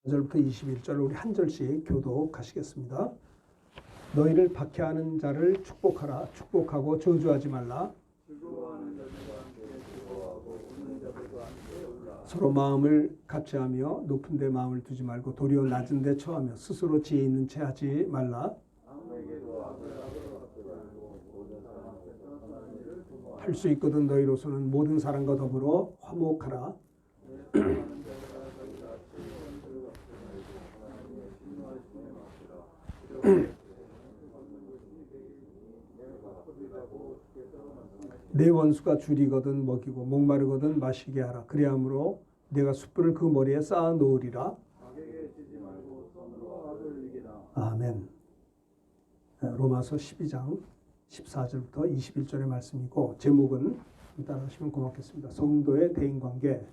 1절부터 21절 우리 한 절씩 교독하시겠습니다. 너희를 박해하는 자를 축복하라. 축복하고 저주하지 말라. 서로 마음을 같이하며 높은 데 마음을 두지 말고 도리어 낮은 데 처하며 스스로 지혜 있는 채 하지 말라. 할 수 있거든 너희로서는 모든 사람과 더불어 화목하라. 내 원수가 줄이거든 먹이고 목마르거든 마시게 하라. 그리함으로 내가 숯불을 그 머리에 쌓아 놓으리라. 아멘. 로마서 12장 14절부터 21절의 말씀이고 제목은 따라하시면 고맙겠습니다. 성도의 대인관계,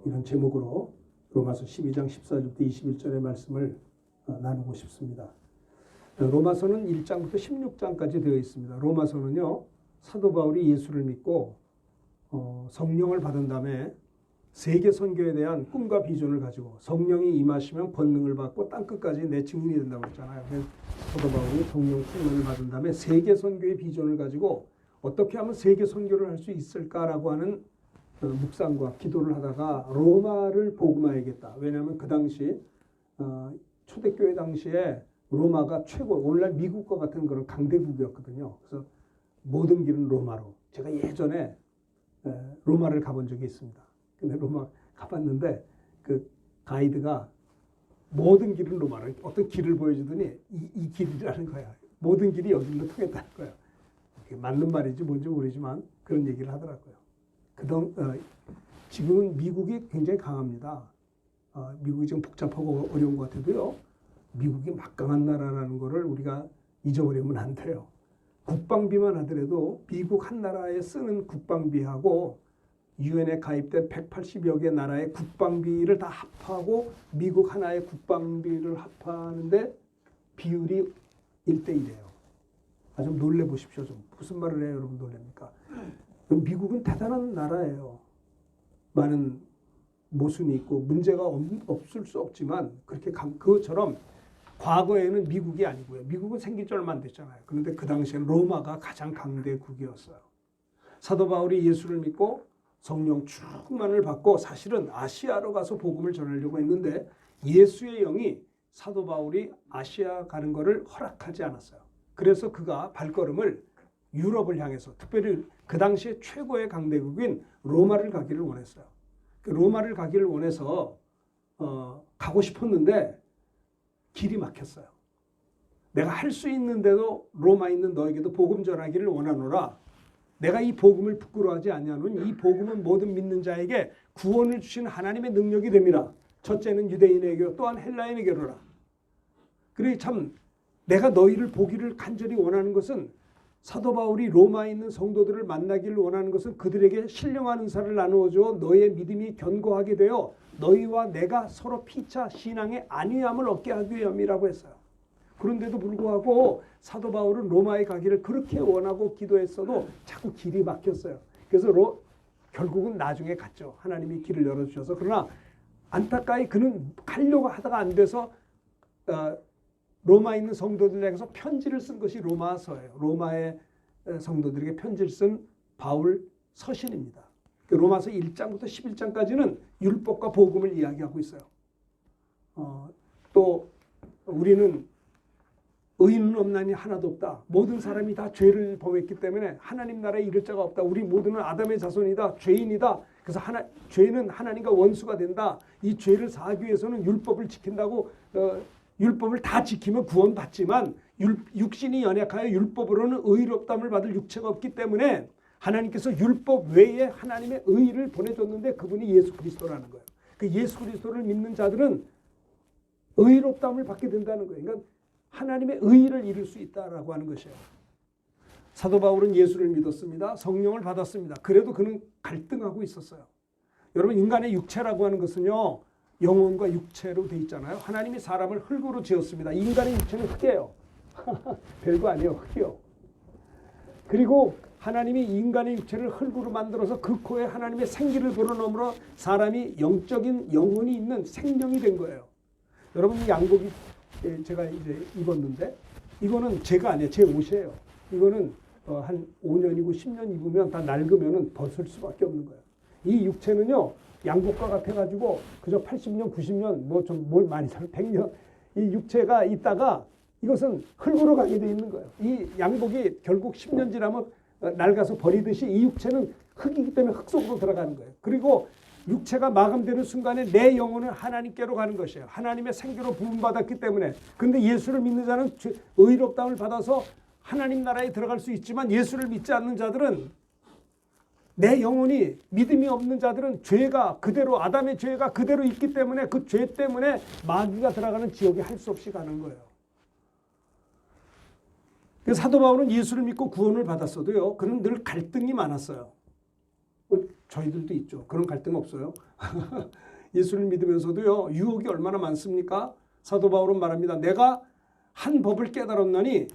이런 제목으로 로마서 12장 14절부터 21절의 말씀을 나누고 싶습니다. 로마서는 1장부터 16장까지 되어 있습니다. 로마서는요, 사도 바울이 예수를 믿고 성령을 받은 다음에 세계 선교에 대한 꿈과 비전을 가지고 성령이 임하시면 권능을 받고 땅끝까지 내 증인이 된다고 했잖아요. 사도 바울이 성령 충만을 받은 다음에 세계 선교의 비전을 가지고 어떻게 하면 세계 선교를 할 수 있을까라고 하는 묵상과 기도를 하다가 로마를 복음화해야겠다. 왜냐하면 그 당시 초대교회 당시에 로마가 최고, 오늘날 미국과 같은 그런 강대국이었거든요. 그래서 모든 길은 로마로. 제가 예전에 로마를 가본 적이 있습니다. 근데 로마 가봤는데 그 가이드가 모든 길은 로마로, 어떤 길을 보여주더니 이 길이라는 거야. 모든 길이 여기로 통했다는 거야. 맞는 말인지 뭔지 모르지만 그런 얘기를 하더라고요. 지금은 미국이 굉장히 강합니다. 미국이 좀 복잡하고 어려운 것 같아도요. 미국이 막강한 나라라는 것을 우리가 잊어버리면 안 돼요. 국방비만 하더라도 미국 한 나라에 쓰는 국방비하고 유엔에 가입된 180여 개 나라의 국방비를 다 합하고 미국 하나의 국방비를 합하는데 비율이 1대1이에요. 좀 놀래보십시오. 좀 무슨 말을 해요, 여러분 놀랍니까? 미국은 대단한 나라예요. 많은 모순이 있고 문제가 없을 수 없지만 그렇게 그것처럼 과거에는 미국이 아니고요. 미국은 생긴 지 얼마 안 됐잖아요. 그런데 그 당시에는 로마가 가장 강대국이었어요. 사도 바울이 예수를 믿고 성령 충만을 받고 사실은 아시아로 가서 복음을 전하려고 했는데 예수의 영이 사도 바울이 아시아 가는 것을 허락하지 않았어요. 그래서 그가 발걸음을 유럽을 향해서, 특별히 그 당시에 최고의 강대국인 로마를 가기를 원했어요. 로마를 가기를 원해서 가고 싶었는데 길이 막혔어요. 내가 할 수 있는데도 로마에 있는 너에게도 복음 전하기를 원하노라. 내가 이 복음을 부끄러워하지 아니하노니 이 복음은 모든 믿는 자에게 구원을 주신 하나님의 능력이 됩니다. 첫째는 유대인에게 또한 헬라인에게로라. 그래 참 내가 너희를 보기를 간절히 원하는 것은, 사도 바울이 로마에 있는 성도들을 만나기를 원하는 것은 그들에게 신령한 은사를 나누어줘 너희의 믿음이 견고하게 되어 너희와 내가 서로 피차 신앙의 안위함을 얻게 하기 위함이라고 했어요. 그런데도 불구하고 사도 바울은 로마에 가기를 그렇게 원하고 기도했어도 자꾸 길이 막혔어요. 그래서 결국은 나중에 갔죠. 하나님이 길을 열어주셔서. 그러나 안타까이 그는 가려고 하다가 안 돼서 로마에 있는 성도들에게 향해서 편지를 쓴 것이 로마서예요. 로마의 성도들에게 편지를 쓴 바울 서신입니다. 로마서 1장부터 11장까지는 율법과 복음을 이야기하고 있어요. 또 우리는 의인은 없나니 하나도 없다. 모든 사람이 다 죄를 범했기 때문에 하나님 나라에 이를 자가 없다. 우리 모두는 아담의 자손이다. 죄인이다. 그래서 죄는 하나님과 원수가 된다. 이 죄를 사하기 위해서는 율법을 지킨다고 율법을 다 지키면 구원받지만 육신이 연약하여 율법으로는 의롭다함을 받을 육체가 없기 때문에 하나님께서 율법 외에 하나님의 의를 보내줬는데 그분이 예수 그리스도라는 거예요. 그 예수 그리스도를 믿는 자들은 의롭다함을 받게 된다는 거예요. 그러니까 하나님의 의를 이룰 수 있다라고 하는 것이에요. 사도 바울은 예수를 믿었습니다. 성령을 받았습니다. 그래도 그는 갈등하고 있었어요. 여러분, 인간의 육체라고 하는 것은요, 영혼과 육체로 돼 있잖아요. 하나님이 사람을 흙으로 지었습니다. 인간의 육체는 흙이에요. 별거 아니에요. 흙이요. 그리고 하나님이 인간의 육체를 흙으로 만들어서 그 코에 하나님의 생기를 불어넣으므로 사람이 영적인 영혼이 있는 생명이 된 거예요. 여러분, 이 양복이 제가 이제 입었는데 이거는 제가 아니에요. 제 옷이에요. 이거는 한 5년이고 10년 입으면 다 낡으면 벗을 수밖에 없는 거예요. 이 육체는요, 양복과 같아가지고 그저 80년, 90년, 뭐 좀 뭘 많이 살 100년 이 육체가 있다가 이것은 흙으로 가게 돼 있는 거예요. 이 양복이 결국 10년 지나면 낡아서 버리듯이 이 육체는 흙이기 때문에 흙 속으로 들어가는 거예요. 그리고 육체가 마감되는 순간에 내 영혼은 하나님께로 가는 것이에요. 하나님의 생기로 부음받았기 때문에. 근데 예수를 믿는 자는 의롭다움을 받아서 하나님 나라에 들어갈 수 있지만 예수를 믿지 않는 자들은, 내 영혼이 믿음이 없는 자들은 죄가 그대로, 아담의 죄가 그대로 있기 때문에 그 죄 때문에 마귀가 들어가는 지옥에 할 수 없이 가는 거예요. 그래서 사도 바울은 예수를 믿고 구원을 받았어도요, 그는 늘 갈등이 많았어요. 저희들도 있죠. 그런 갈등 없어요? 예수를 믿으면서도요, 유혹이 얼마나 많습니까? 사도 바울은 말합니다. 내가 한 법을 깨달았나니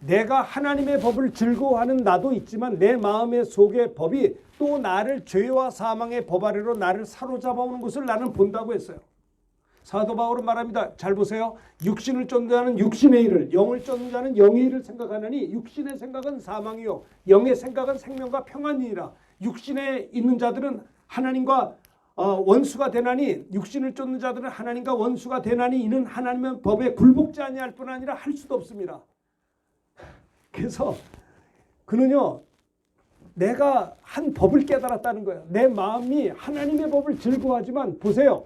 내가 하나님의 법을 즐거워하는 나도 있지만 내 마음의 속의 법이 또 나를 죄와 사망의 법 아래로 나를 사로잡아오는 것을 나는 본다고 했어요. 사도 바울은 말합니다. 잘 보세요. 육신을 쫓는 자는 육신의 일을, 영을 쫓는 자는 영의 일을 생각하느니 육신의 생각은 사망이요 영의 생각은 생명과 평안이니라. 육신에 있는 자들은 하나님과 원수가 되나니, 육신을 쫓는 자들은 하나님과 원수가 되나니 이는 하나님의 법에 굴복지 아니할 뿐 아니라 할 수도 없습니다. 그래서 그는요, 내가 한 법을 깨달았다는 거예요. 내 마음이 하나님의 법을 즐거워하지만 보세요.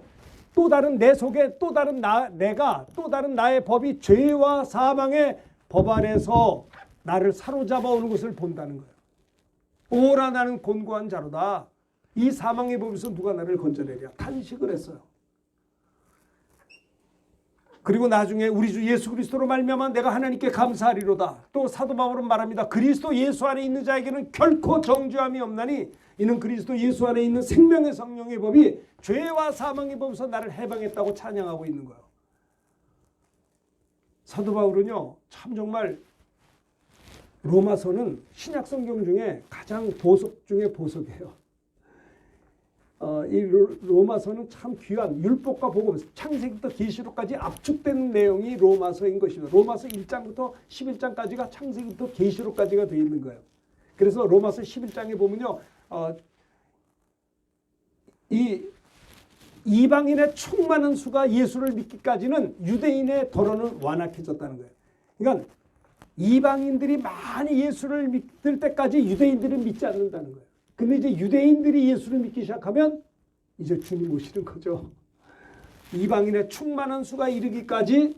또 다른 내 속에 또 다른 내가 또 다른 나의 법이 죄와 사망의 법 아래서 나를 사로잡아 오는 것을 본다는 거예요. 오라 나는 곤고한 자로다. 이 사망의 법에서 누가 나를 건져내랴. 탄식을 했어요. 그리고 나중에 우리 주 예수 그리스도로 말미암아 내가 하나님께 감사하리로다. 또 사도 바울은 말합니다. 그리스도 예수 안에 있는 자에게는 결코 정죄함이 없나니 이는 그리스도 예수 안에 있는 생명의 성령의 법이 죄와 사망의 법에서 나를 해방했다고 찬양하고 있는 거예요. 사도 바울은요, 참 정말 로마서는 신약 성경 중에 가장 보석 중에 보석이에요. 이 로마서는 참 귀한 율법과 복음, 창세기부터 계시록까지 압축된 내용이 로마서인 것입니다. 로마서 1장부터 11장까지가 창세기부터 계시록까지가 되어 있는 거예요. 그래서 로마서 11장에 보면요, 이 이방인의 충만한 수가 예수를 믿기까지는 유대인의 더러는 완악해졌다는 거예요. 그러니까 이방인들이 많이 예수를 믿을 때까지 유대인들은 믿지 않는다는 거예요. 근데 이제 유대인들이 예수를 믿기 시작하면 이제 주님 오시는 거죠. 이방인의 충만한 수가 이르기까지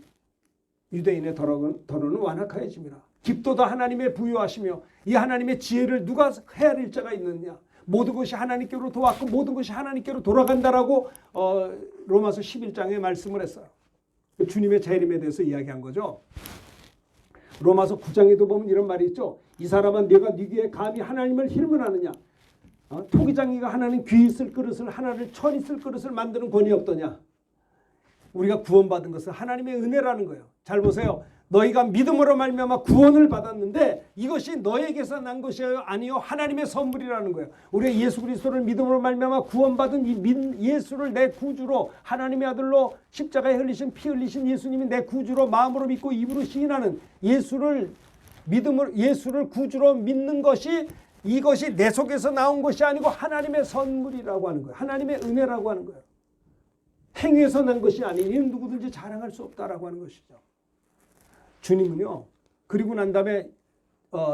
유대인의 더러는 완악하여집니다. 깊도다 하나님의 부요하시며 이 하나님의 지혜를 누가 헤아릴 자가 있느냐. 모든 것이 하나님께로 도왔고 모든 것이 하나님께로 돌아간다라고 로마서 11장에 말씀을 했어요. 주님의 재림에 대해서 이야기한 거죠. 로마서 9장에도 보면 이런 말이 있죠. 이 사람은 네가 네 귀에 감히 하나님을 힐문하느냐. 토기장이가 하나님 귀 있을 그릇을 하나를 천 있을 그릇을 만드는 권위 없더냐. 우리가 구원받은 것은 하나님의 은혜라는 거예요. 잘 보세요. 너희가 믿음으로 말미암아 구원을 받았는데 이것이 너에게서 난 것이 아니요 하나님의 선물이라는 거예요. 우리가 예수 그리스도를 믿음으로 말미암아 구원받은 이 예수를 내 구주로, 하나님의 아들로 십자가에 흘리신 피 흘리신 예수님이 내 구주로 마음으로 믿고 입으로 시인하는 예수를 구주로 믿는 것이, 이것이 내 속에서 나온 것이 아니고 하나님의 선물이라고 하는 거예요. 하나님의 은혜라고 하는 거예요. 행위에서 난 것이 아니니 누구든지 자랑할 수 없다라고 하는 것이죠. 주님은요, 그리고 난 다음에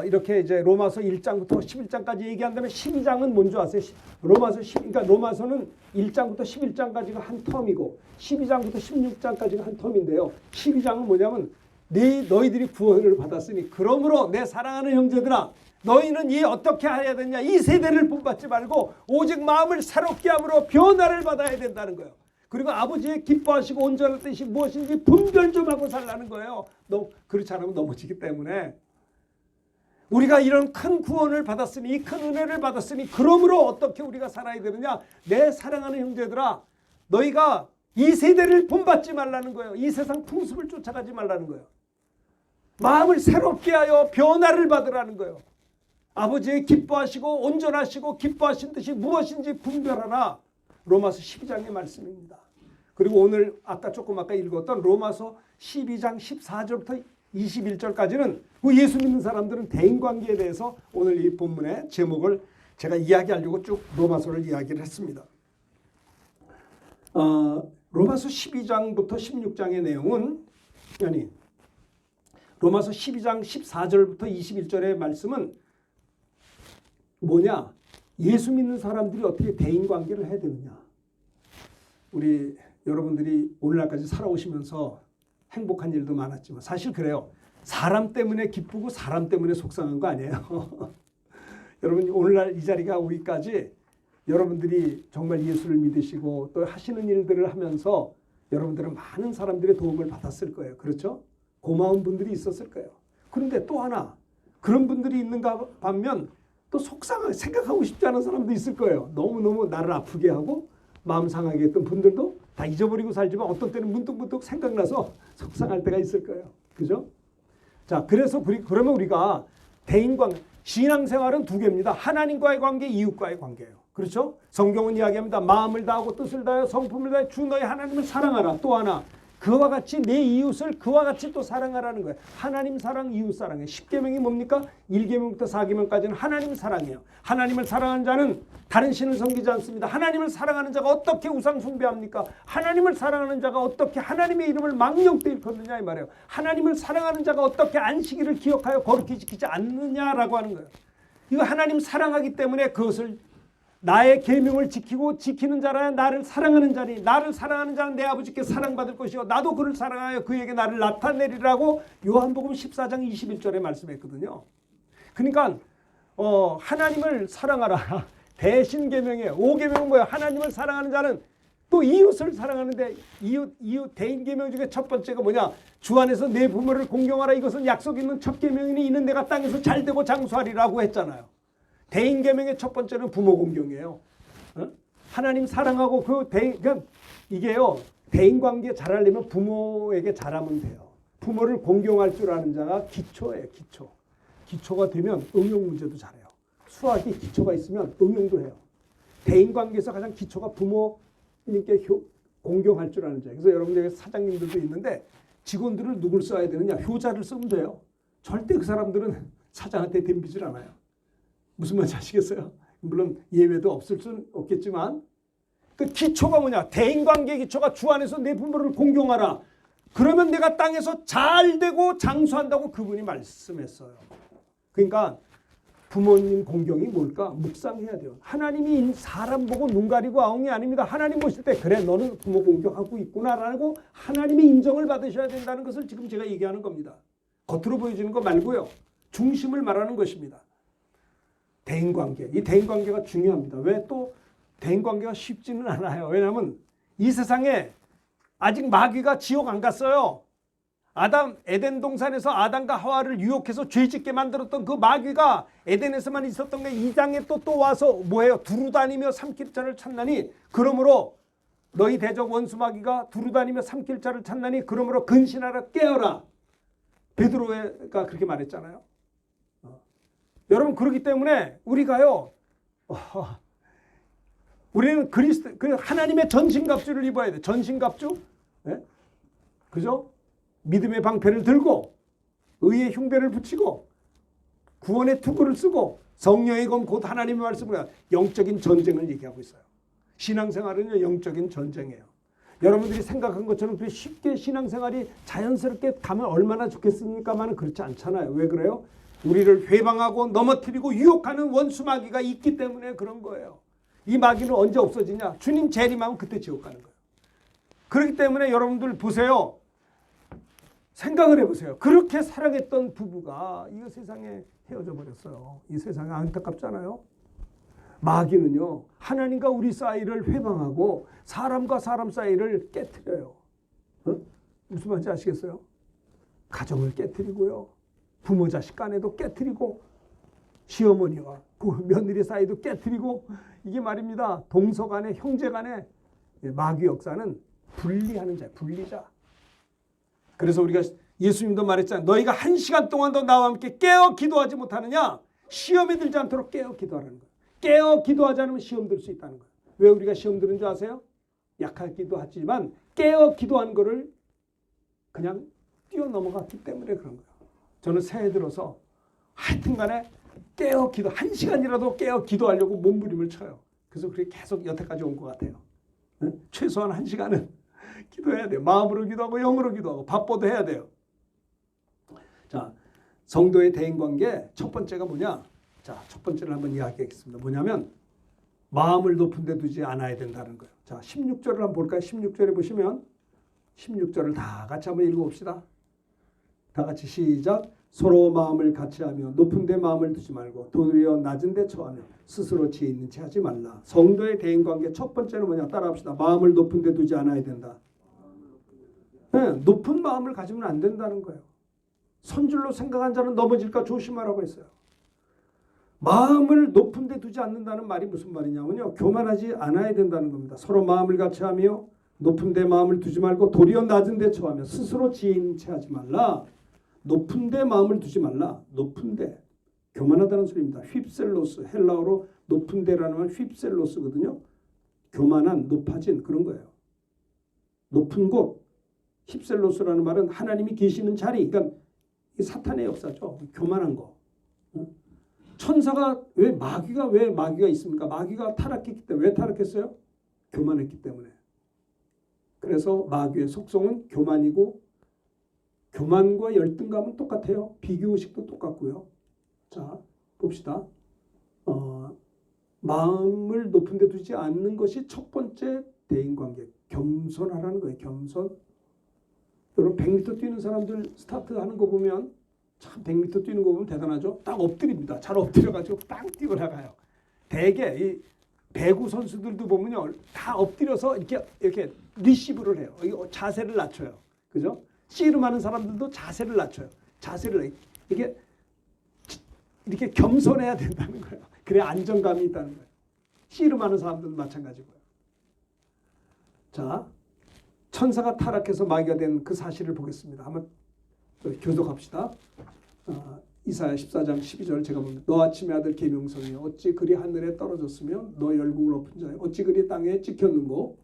이렇게 이제 로마서 1장부터 11장까지 얘기한 다음에 12장은 뭔지 아세요? 그러니까 로마서는 1장부터 11장까지가 한 텀이고 12장부터 16장까지가 한 텀인데요. 12장은 뭐냐면 너희들이 구원을 받았으니 그러므로 내 사랑하는 형제들아 너희는 어떻게 해야 되냐. 이 세대를 본받지 말고 오직 마음을 새롭게 함으로 변화를 받아야 된다는 거예요. 그리고 아버지의 기뻐하시고 온전한 뜻이 무엇인지 분별 좀 하고 살라는 거예요. 그렇지 않으면 넘어지기 때문에. 우리가 이런 큰 구원을 받았으니, 이 큰 은혜를 받았으니 그러므로 어떻게 우리가 살아야 되느냐. 내 사랑하는 형제들아 너희가 이 세대를 본받지 말라는 거예요. 이 세상 풍습을 쫓아가지 말라는 거예요. 마음을 새롭게 하여 변화를 받으라는 거예요. 아버지의 기뻐하시고 온전하시고 기뻐하신 뜻이 무엇인지 분별하라. 로마서 12장의 말씀입니다. 그리고 오늘 아까 읽었던 로마서 12장 14절부터 21절까지는 그 예수 믿는 사람들은 대인관계에 대해서 오늘 이 본문의 제목을 제가 이야기하려고 쭉 로마서를 이야기를 했습니다. 로마서 12장부터 16장의 내용은 로마서 12장 14절부터 21절의 말씀은 뭐냐? 예수 믿는 사람들이 어떻게 대인관계를 해야 되느냐? 우리 여러분들이 오늘날까지 살아오시면서 행복한 일도 많았지만 사실 그래요. 사람 때문에 기쁘고 사람 때문에 속상한 거 아니에요. 여러분 오늘날 이 자리가 오기까지 여러분들이 정말 예수를 믿으시고 또 하시는 일들을 하면서 여러분들은 많은 사람들의 도움을 받았을 거예요. 그렇죠? 고마운 분들이 있었을 거예요. 그런데 또 하나 그런 분들이 있는가 반면 또 속상하게 생각하고 싶지 않은 사람도 있을 거예요. 너무너무 나를 아프게 하고 마음 상하게 했던 분들도 다 잊어버리고 살지만 어떤 때는 문득문득 생각나서 속상할 때가 있을 거예요. 그죠? 자, 그래서 그러면 우리가 대인관계, 신앙생활은 두 개입니다. 하나님과의 관계, 이웃과의 관계예요. 그렇죠? 성경은 이야기합니다. 마음을 다하고 뜻을 다하여 성품을 다하여 주 너의 하나님을 사랑하라. 또 하나 그와 같이 내 이웃을 그와 같이 또 사랑하라는 거예요. 하나님 사랑, 이웃 사랑이에요. 10계명이 뭡니까? 1계명부터 4계명까지는 하나님 사랑이에요. 하나님을 사랑하는 자는 다른 신을 섬기지 않습니다. 하나님을 사랑하는 자가 어떻게 우상 숭배합니까? 하나님을 사랑하는 자가 어떻게 하나님의 이름을 망령되이 일컫느냐 이 말이에요. 하나님을 사랑하는 자가 어떻게 안식일을 기억하여 거룩히 지키지 않느냐라고 하는 거예요. 이거 하나님 사랑하기 때문에 그것을 나의 계명을 지키고 지키는 자라야 나를 사랑하는 자니 나를 사랑하는 자는 내 아버지께 사랑받을 것이요 나도 그를 사랑하여 그에게 나를 나타내리라고 요한복음 14장 21절에 말씀했거든요. 그러니까 하나님을 사랑하라. 대신 계명이에요. 5계명은 뭐예요? 하나님을 사랑하는 자는 또 이웃을 사랑하는데 이웃 대인 계명 중에 첫 번째가 뭐냐? 주 안에서 내 부모를 공경하라. 이것은 약속 있는 첫 계명이니 이는 내가 땅에서 잘되고 장수하리라고 했잖아요. 대인 계명의 첫 번째는 부모 공경이에요. 하나님 사랑하고 그러니까 이게요. 대인 관계 잘하려면 부모에게 잘하면 돼요. 부모를 공경할 줄 아는 자가 기초예요. 기초. 기초가 되면 응용 문제도 잘해요. 수학이 기초가 있으면 응용도 해요. 대인 관계에서 가장 기초가 부모님께 공경할 줄 아는 자예요. 그래서 여러분들 사장님들도 있는데 직원들을 누굴 써야 되느냐? 효자를 쓰면 돼요. 절대 그 사람들은 사장한테 덤비질 않아요. 무슨 말인지 아시겠어요? 물론 예외도 없을 수는 없겠지만 그 기초가 뭐냐? 대인관계 기초가 주 안에서 내 부모를 공경하라. 그러면 내가 땅에서 잘 되고 장수한다고 그분이 말씀했어요. 그러니까 부모님 공경이 뭘까? 묵상해야 돼요. 하나님이 사람 보고 눈 가리고 아웅이 아닙니다. 하나님 보실 때 그래 너는 부모 공경하고 있구나라고 하나님의 인정을 받으셔야 된다는 것을 지금 제가 얘기하는 겁니다. 겉으로 보여지는 거 말고요. 중심을 말하는 것입니다. 대인관계. 이 대인관계가 중요합니다. 왜 또 대인관계가 쉽지는 않아요. 왜냐하면 이 세상에 아직 마귀가 지옥 안 갔어요. 에덴 동산에서 아담과 하와를 유혹해서 죄짓게 만들었던 그 마귀가 에덴에서만 있었던 게 이 땅에 또 와서 뭐예요? 두루다니며 삼킬 자를 찾나니 그러므로 너희 대적 원수 마귀가 두루다니며 삼킬 자를 찾나니 그러므로 근신하라 깨어라. 베드로가 그렇게 말했잖아요. 여러분 그렇기 때문에 우리가요. 우리는 하나님의 전신갑주를 입어야 돼. 전신갑주. 네? 그죠? 믿음의 방패를 들고 의의 흉배를 붙이고 구원의 투구를 쓰고 성령의 검 곧 하나님의 말씀을 영적인 전쟁을 얘기하고 있어요. 신앙생활은 영적인 전쟁이에요. 여러분들이 생각한 것처럼 쉽게 신앙생활이 자연스럽게 가면 얼마나 좋겠습니까만은 그렇지 않잖아요. 왜 그래요? 우리를 회방하고 넘어뜨리고 유혹하는 원수 마귀가 있기 때문에 그런 거예요. 이 마귀는 언제 없어지냐? 주님 재림하면 그때 지옥 가는 거예요. 그렇기 때문에 여러분들 보세요. 생각을 해보세요. 그렇게 사랑했던 부부가 이 세상에 헤어져 버렸어요. 이 세상에 안타깝잖아요. 마귀는요. 하나님과 우리 사이를 회방하고 사람과 사람 사이를 깨트려요. 무슨 말인지 아시겠어요? 가정을 깨트리고요. 부모 자식 간에도 깨트리고 시어머니와 그 며느리 사이도 깨트리고 이게 말입니다. 동서 간에 형제 간에 마귀 역사는 분리하는 자예요. 분리자. 그래서 우리가 예수님도 말했잖아요. 너희가 1시간 동안도 나와 함께 깨어 기도하지 못하느냐? 시험에 들지 않도록 깨어 기도하라는 거예요. 깨어 기도하지 않으면 시험 들 수 있다는 거예요. 왜 우리가 시험 드는 줄 아세요? 약하기도 하지만 깨어 기도한 거를 그냥 뛰어넘어갔기 때문에 그런 거예요. 저는 새해 들어서 하여튼간에 깨어 기도 1시간이라도 깨어 기도하려고 몸부림을 쳐요. 그래서 그렇게 계속 여태까지 온 것 같아요. 최소한 1시간은 기도해야 돼요. 마음으로 기도하고 영으로 기도하고 바빠도 해야 돼요. 자, 성도의 대인관계 첫 번째가 뭐냐? 자, 첫 번째를 한번 이야기하겠습니다. 뭐냐면 마음을 높은 데 두지 않아야 된다는 거예요. 자, 16절을 한번 볼까요? 16절에 보시면 16절을 다 같이 한번 읽어봅시다. 다 같이 시작. 서로 마음을 같이 하며 높은 데 마음을 두지 말고 도리어 낮은 데 처하며 스스로 지혜 있는 채 하지 말라. 성도의 대인관계 첫 번째는 뭐냐? 따라합시다. 마음을 높은 데 두지 않아야 된다. 네, 높은 마음을 가지면 안 된다는 거예요. 선줄로 생각한 자는 넘어질까 조심하라고 했어요. 마음을 높은 데 두지 않는다는 말이 무슨 말이냐면요. 교만하지 않아야 된다는 겁니다. 서로 마음을 같이 하며 높은 데 마음을 두지 말고 도리어 낮은 데 처하며 스스로 지혜 있는 채 하지 말라. 높은 데 마음을 두지 말라. 높은 데. 교만하다는 소리입니다. 휩셀로스. 헬라어로 높은 데라는 말 휩셀로스거든요. 교만한, 높아진 그런 거예요. 높은 곳. 휩셀로스라는 말은 하나님이 계시는 자리. 그러니까 사탄의 역사죠. 교만한 거. 천사가 왜 마귀가 있습니까? 마귀가 타락했기 때문에. 왜 타락했어요? 교만했기 때문에. 그래서 마귀의 속성은 교만이고 교만과 열등감은 똑같아요. 비교의식도 똑같고요. 자, 봅시다. 마음을 높은 데 두지 않는 것이 첫 번째 대인관계. 겸손하라는 거예요. 겸손. 여러분 100m 뛰는 사람들 스타트하는 거 보면 참 100m 뛰는 거 보면 대단하죠. 딱 엎드립니다. 잘 엎드려가지고 빵 뛰고 나가요. 대개 이 배구 선수들도 보면요. 다 엎드려서 이렇게 리시브를 해요. 자세를 낮춰요. 그죠? 씨름하는 사람들도 자세를 낮춰요. 자세를 이렇게 겸손해야 된다는 거예요. 그래야 안정감이 있다는 거예요. 씨름하는 사람들도 마찬가지고요. 자, 천사가 타락해서 마귀가 된 그 사실을 보겠습니다. 한번 교독합시다. 이사야 14장 12절 제가 봅니다. 너 아침의 아들 계명성이여 어찌 그리 하늘에 떨어졌으며 너 열국을 엎은 자여 어찌 그리 땅에 찍혔는고.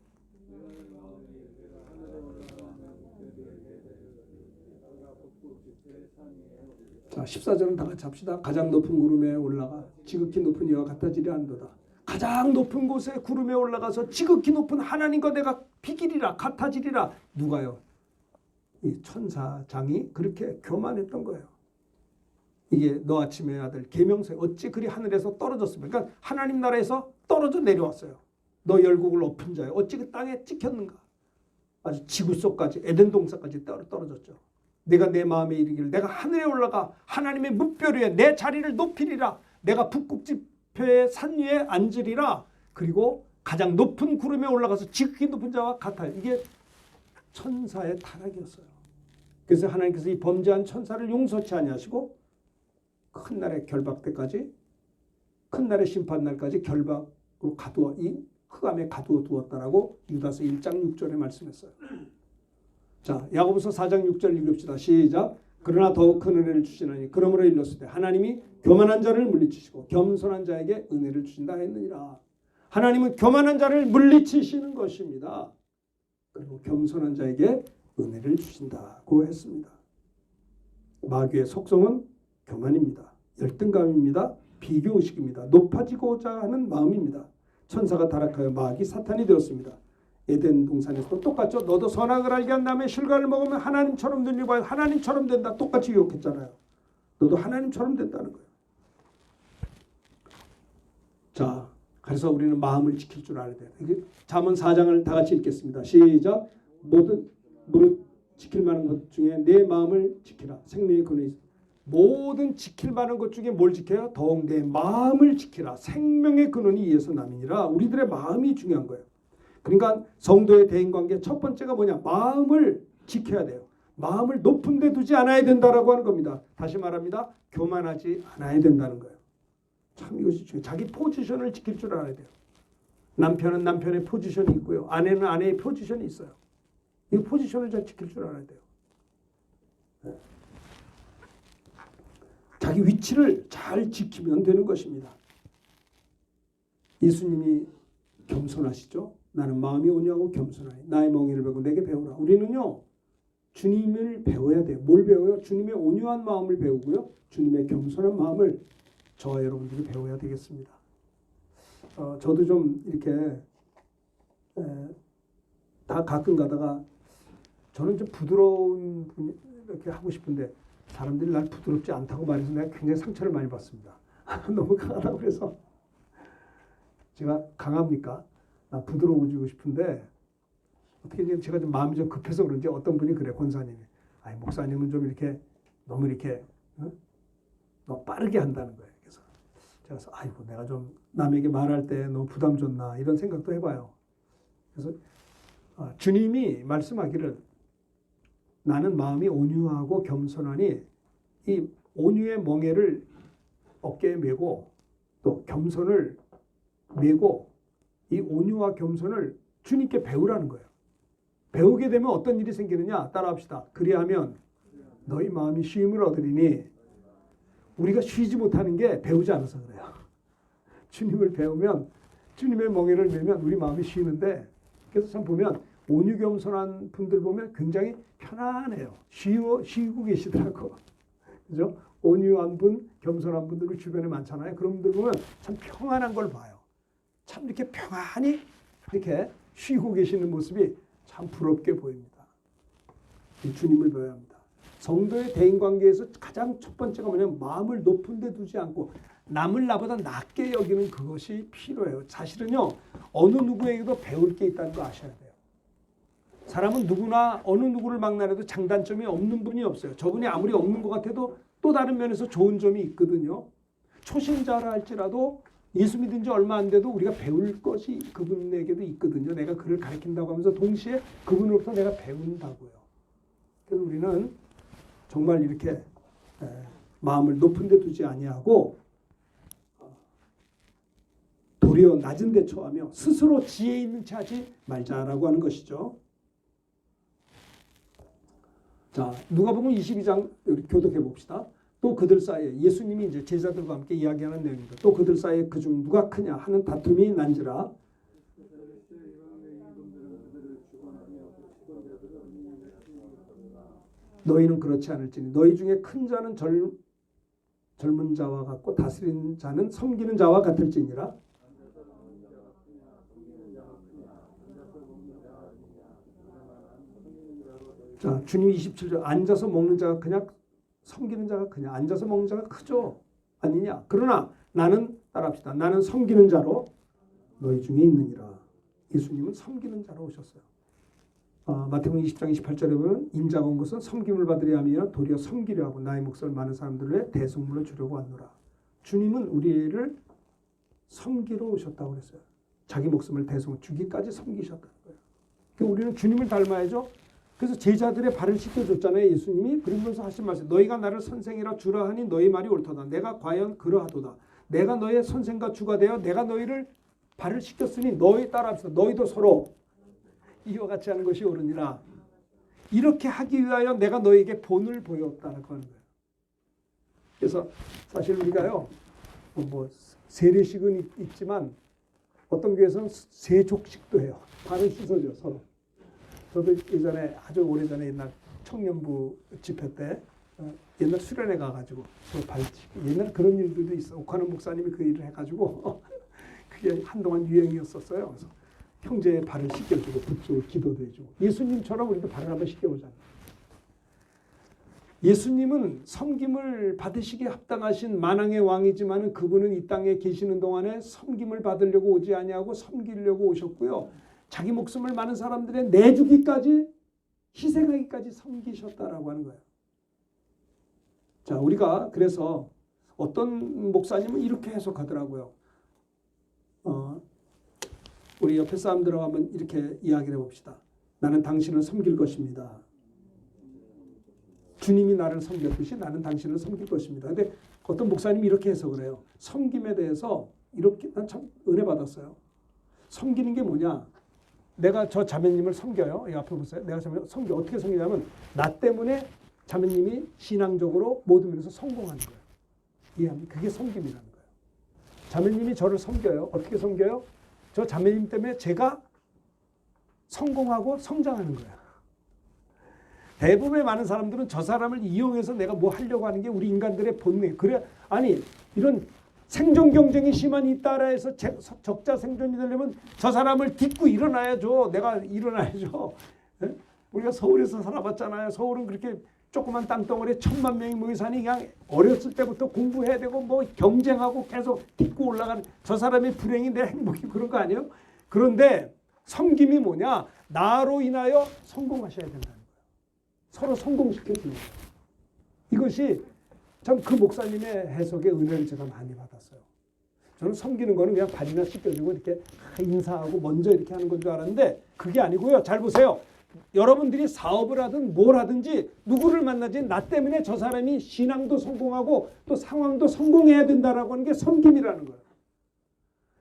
자, 14절은 다 같이 합시다. 가장 높은 구름에 올라가 지극히 높은 이와 같아지리 않도다. 가장 높은 곳에 구름에 올라가서 지극히 높은 하나님과 내가 비기리라 같아지리라. 누가요? 이 천사장이 그렇게 교만했던 거예요. 이게 너 아침의 아들 계명성 어찌 그리 하늘에서 떨어졌습니까? 그러니까 하나님 나라에서 떨어져 내려왔어요. 너 열국을 엎은 자여 어찌 그 땅에 찍혔는가? 아주 지구 속까지 에덴 동산까지 떨어졌죠. 내가 내 마음에 이르기를 내가 하늘에 올라가 하나님의 뭇별 위에 내 자리를 높이리라. 내가 북극지폐의 산 위에 앉으리라. 그리고 가장 높은 구름에 올라가서 지극히 높은 자와 같아요. 이게 천사의 타락이었어요. 그래서 하나님께서 이 범죄한 천사를 용서치 아니하시고 큰 날의 결박 때까지 큰 날의 심판 날까지 결박으로 가두어 이 흑암에 가두어 두었다라고 유다서 1장 6절에 말씀했어요. 자, 야고보서 4장 6절 읽읍시다. 시작. 그러나 더욱 큰 은혜를 주시나니 그러므로 일렀으되 하나님이 교만한 자를 물리치시고 겸손한 자에게 은혜를 주신다 했느니라. 하나님은 교만한 자를 물리치시는 것입니다. 그리고 겸손한 자에게 은혜를 주신다고 했습니다. 마귀의 속성은 교만입니다. 열등감입니다. 비교의식입니다. 높아지고자 하는 마음입니다. 천사가 타락하여 마귀 사탄이 되었습니다. 에덴 동산에서도 똑같죠. 너도 선악을 알게 한 다음에 실과를 먹으면 하나님처럼 늘리고 하나님처럼 된다. 똑같이 유혹했잖아요. 너도 하나님처럼 된다는 거예요. 자, 그래서 우리는 마음을 지킬 줄 알아야 돼요. 잠언 4장을 다 같이 읽겠습니다. 시작. 모든 무릇 지킬 만한 것 중에 내 마음을 지키라. 생명의 근원이 있습니다. 모든 지킬 만한 것 중에 뭘 지켜요? 더욱 내 마음을 지키라. 생명의 근원이 이에서 남이니라. 우리들의 마음이 중요한 거예요. 그러니까 성도의 대인관계 첫 번째가 뭐냐? 마음을 지켜야 돼요. 마음을 높은 데 두지 않아야 된다라고 하는 겁니다. 다시 말합니다. 교만하지 않아야 된다는 거예요. 참 이것이 중요해요. 자기 포지션을 지킬 줄 알아야 돼요. 남편은 남편의 포지션이 있고요. 아내는 아내의 포지션이 있어요. 이 포지션을 잘 지킬 줄 알아야 돼요. 자기 위치를 잘 지키면 되는 것입니다. 예수님이 겸손하시죠. 나는 마음이 온유하고 겸손하니 나의 멍에를 베고 내게 배우라. 우리는요 주님을 배워야 돼요. 뭘 배워요? 주님의 온유한 마음을 배우고요. 주님의 겸손한 마음을 저와 여러분들이 배워야 되겠습니다. 저도 좀 이렇게 다 가끔 가다가 저는 좀 부드러운 분 이렇게 하고 싶은데 사람들이 날 부드럽지 않다고 말해서 내가 굉장히 상처를 많이 받습니다. 너무 강하다고 그래서 제가 강합니까? 나 부드러워지고 싶은데 어떻게 제가 좀 마음이 좀 급해서 그런지 어떤 분이 그래 권사님이 아니 목사님은 좀 이렇게 너무 이렇게 너무 빠르게 한다는 거예요. 그래서 제가 아이고 내가 좀 남에게 말할 때 너무 부담 줬나 이런 생각도 해봐요. 그래서 주님이 말씀하기를 나는 마음이 온유하고 겸손하니 이 온유의 멍에를 어깨에 메고 또 겸손을 메고 이 온유와 겸손을 주님께 배우라는 거예요. 배우게 되면 어떤 일이 생기느냐 따라합시다. 그리하면 너희 마음이 쉼을 얻으리니 우리가 쉬지 못하는 게 배우지 않아서 그래요. 주님을 배우면 주님의 멍에를 메면 우리 마음이 쉬는데 그래서 참 보면 온유 겸손한 분들 보면 굉장히 편안해요. 쉬고 계시더라고. 그죠? 온유한 분, 겸손한 분들 주변에 많잖아요. 그런 분들 보면 참 평안한 걸 봐요. 참 이렇게 평안히 이렇게 쉬고 계시는 모습이 참 부럽게 보입니다. 주님을 배워야 합니다. 성도의 대인관계에서 가장 첫 번째가 뭐냐면 마음을 높은 데 두지 않고 남을 나보다 낮게 여기는 그것이 필요해요. 사실은요. 어느 누구에게도 배울 게 있다는 거 아셔야 돼요. 사람은 누구나 어느 누구를 만나도 장단점이 없는 분이 없어요. 저분이 아무리 없는 것 같아도 또 다른 면에서 좋은 점이 있거든요. 초신자라 할지라도 예수 믿은 지 얼마 안 돼도 우리가 배울 것이 그분에게도 있거든요. 내가 그를 가르친다고 하면서 동시에 그분으로부터 내가 배운다고요. 그래서 우리는 정말 이렇게 마음을 높은 데 두지 아니하고 도리어 낮은 데 처하며 스스로 지혜 있는 채 하지 말자라고 하는 것이죠. 자, 누가복음 22장 교독해 봅시다. 또 그들 사이에 예수님이 이제 제자들과 함께 이야기하는 내용입니다. 또 그들 사이에 그중 누가 크냐 하는 다툼이 난지라. 너희는 그렇지 않을지니 너희 중에 큰 자는 젊은 자와 같고 다스린 자는 섬기는 자와 같을지니라. 자, 주님 27절 앉아서 먹는 자가 크냐 섬기는 자가 크냐. 앉아서 먹는 자가 크죠. 아니냐. 그러나 나는 따라합시다. 나는 섬기는 자로 너희 중에 있느니라. 예수님은 섬기는 자로 오셨어요. 마태복음 20장 28절에 보면 인자가 온 것은 섬김을 받으려 함이라 도리어 섬기려 하고 나의 몫을 많은 사람들의 대속물로 주려고 왔노라. 주님은 우리를 섬기러 오셨다고 그랬어요. 자기 목숨을 대속 주기까지 섬기셨다는 거예요. 그러니까 우리는 주님을 닮아야죠. 그래서 제자들의 발을 씻겨줬잖아요. 예수님이. 그러면서 하신 말씀. 너희가 나를 선생이라 주라 하니 너희 말이 옳도다. 내가 과연 그러하도다. 내가 너의 선생과 주가 되어 내가 너희를 발을 씻겼으니 너희 따라합시다. 너희도 서로 이와 같이 하는 것이 옳으니라. 이렇게 하기 위하여 내가 너희에게 본을 보였다는 거예요. 그래서 사실 우리가요. 뭐 세례식은 있지만 어떤 교회에서는 세족식도 해요. 발을 씻어줘 서로. 저도 예전에 아주 오래전에 옛날 청년부 집회 때 옛날 수련회 가가지고 옛날 그런 일들도 있어. 옥하는 목사님이 그 일을 해가지고 그게 한동안 유행이었었어요. 그래서 형제의 발을 씻겨주고 붙들고 기도도 해주고 예수님처럼 우리도 발을 한번 씻겨보잖아요. 예수님은 섬김을 받으시기에 합당하신 만왕의 왕이지만 그분은 이 땅에 계시는 동안에 섬김을 받으려고 오지 아니하고 섬기려고 오셨고요. 자기 목숨을 많은 사람들의 내주기까지 희생하기까지 섬기셨다라고 하는 거예요. 자, 우리가 그래서 어떤 목사님은 이렇게 해석하더라고요. 우리 옆에 사람들하고 한번 이렇게 이야기를 해봅시다. 나는 당신을 섬길 것입니다. 주님이 나를 섬겼듯이 나는 당신을 섬길 것입니다. 근데 어떤 목사님이 이렇게 해석을 해요. 섬김에 대해서 이렇게 난 참 은혜 받았어요. 섬기는 게 뭐냐? 내가 저 자매님을 섬겨요. 이 앞에 보세요. 내가 섬겨 어떻게 섬기냐면 나 때문에 자매님이 신앙적으로 모든 면에서 성공하는 거예요. 이해합니까? 그게 섬김이라는 거예요. 자매님이 저를 섬겨요. 어떻게 섬겨요? 저 자매님 때문에 제가 성공하고 성장하는 거야. 대부분의 많은 사람들은 저 사람을 이용해서 내가 뭐 하려고 하는 게 우리 인간들의 본능. 그래, 아니 이런 생존 경쟁이 심한 이 나라에서 적자 생존이 되려면 저 사람을 딛고 일어나야죠. 내가 일어나야죠. 네? 우리가 서울에서 살아봤잖아요. 서울은 그렇게 조그만 땅덩어리에 1000만 명이 모여 사니 그냥 어렸을 때부터 공부해야 되고 뭐 경쟁하고 계속 딛고 올라가는 저 사람의 불행이 내 행복이 그런 거 아니에요? 그런데 섬김이 뭐냐? 나로 인하여 성공하셔야 된다는 거예요. 서로 성공시켜주는 거예요. 이것이 참 그 목사님의 해석의 은혜를 제가 많이 받았어요. 저는 섬기는 거는 그냥 발이나 씻겨주고 이렇게 인사하고 먼저 이렇게 하는 건 줄 알았는데 그게 아니고요. 잘 보세요. 여러분들이 사업을 하든 뭘 하든지 누구를 만나든 나 때문에 저 사람이 신앙도 성공하고 또 상황도 성공해야 된다라고 하는 게 섬김이라는 거예요.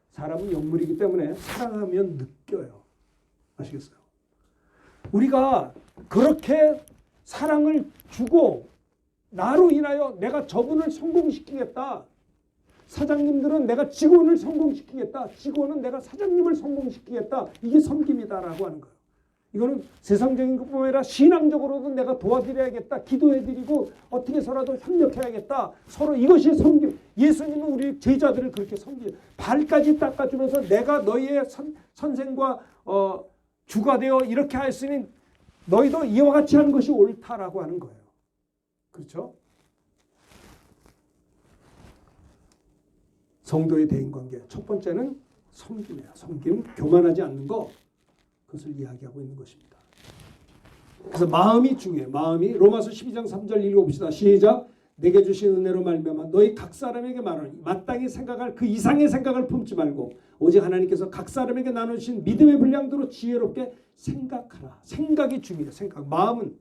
사람은 영물이기 때문에 사랑하면 느껴요. 아시겠어요? 우리가 그렇게 사랑을 주고 나로 인하여 내가 저분을 성공시키겠다. 사장님들은 내가 직원을 성공시키겠다. 직원은 내가 사장님을 성공시키겠다. 이게 섬김이다라고 하는 거예요. 이거는 세상적인 것뿐만 아니라 신앙적으로도 내가 도와드려야겠다. 기도해드리고 어떻게 해서라도 협력해야겠다. 서로 이것이 섬김. 예수님은 우리 제자들을 그렇게 섬겨요. 발까지 닦아주면서 내가 너희의 선생과 주가 되어 이렇게 했으니 너희도 이와 같이 하는 것이 옳다라고 하는 거예요. 그렇죠? 성도의 대인관계. 첫 번째는 섬김이에요. 섬김, 교만하지 않는 거. 그것을 이야기하고 있는 것입니다. 그래서 마음이 중요해요. 마음이 로마서 12장 3절 읽어봅시다. 시작. 내게 주신 은혜로 말미암아 너희 각 사람에게 말하니 마땅히 생각할 그 이상의 생각을 품지 말고 오직 하나님께서 각 사람에게 나누신 믿음의 분량대로 지혜롭게 생각하라. 생각이 중요해요. 생각. 마음은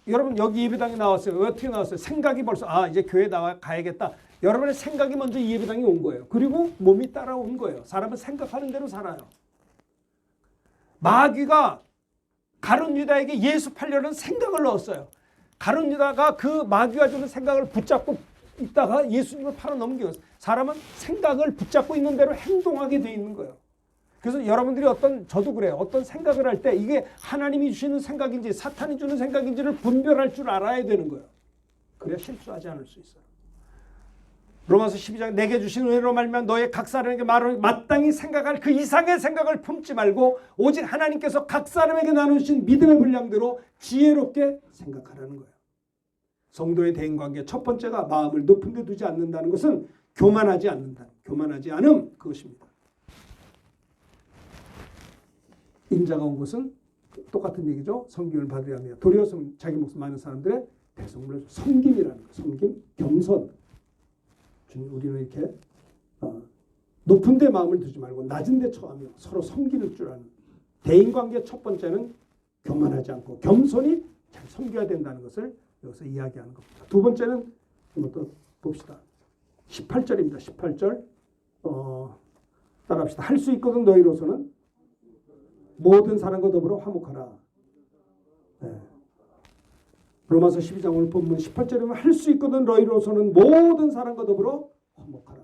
여러분 여기 예배당에 나왔어요. 왜 어떻게 나왔어요? 생각이 벌써 이제 교회 가야겠다. 여러분의 생각이 먼저 이 예배당에 온 거예요. 그리고 몸이 따라온 거예요. 사람은 생각하는 대로 살아요. 마귀가 가룟 유다에게 예수 팔려는 생각을 넣었어요. 가룟 유다가 그 마귀가 주는 생각을 붙잡고 있다가 예수님을 팔아 넘겨요. 사람은 생각을 붙잡고 있는 대로 행동하게 돼 있는 거예요. 그래서 여러분들이 저도 그래요. 어떤 생각을 할 때 이게 하나님이 주시는 생각인지 사탄이 주는 생각인지를 분별할 줄 알아야 되는 거예요. 그래야 실수하지 않을 수 있어요. 로마서 12장 내게 주신 은혜로 말미암아 너의 각 사람에게 말을 마땅히 생각할 그 이상의 생각을 품지 말고 오직 하나님께서 각 사람에게 나누신 믿음의 분량대로 지혜롭게 생각하라는 거예요. 성도의 대인관계 첫 번째가 마음을 높은 데 두지 않는다는 것은 교만하지 않는다. 교만하지 않음 그것입니다. 인자가 온 것은 똑같은 얘기죠. 섬김을 받으려 하며 도리어 자기 목숨 많은 사람들의 대속물을 섬김이라는 거예요. 섬김, 겸손. 우리는 이렇게 높은 데 마음을 두지 말고 낮은 데 처하며 서로 섬기는 줄 아는 대인관계 첫 번째는 교만하지 않고 겸손히 잘 섬겨야 된다는 것을 여기서 이야기하는 겁니다. 두 번째는 이것도 봅시다. 18절입니다. 18절 따라합시다. 할 수 있거든 너희로서는 모든 사람과 더불어 화목하라. 네. 로마서 12장 오늘 본문 18절이면 할 수 있거든 너희로서는 모든 사람과 더불어 화목하라.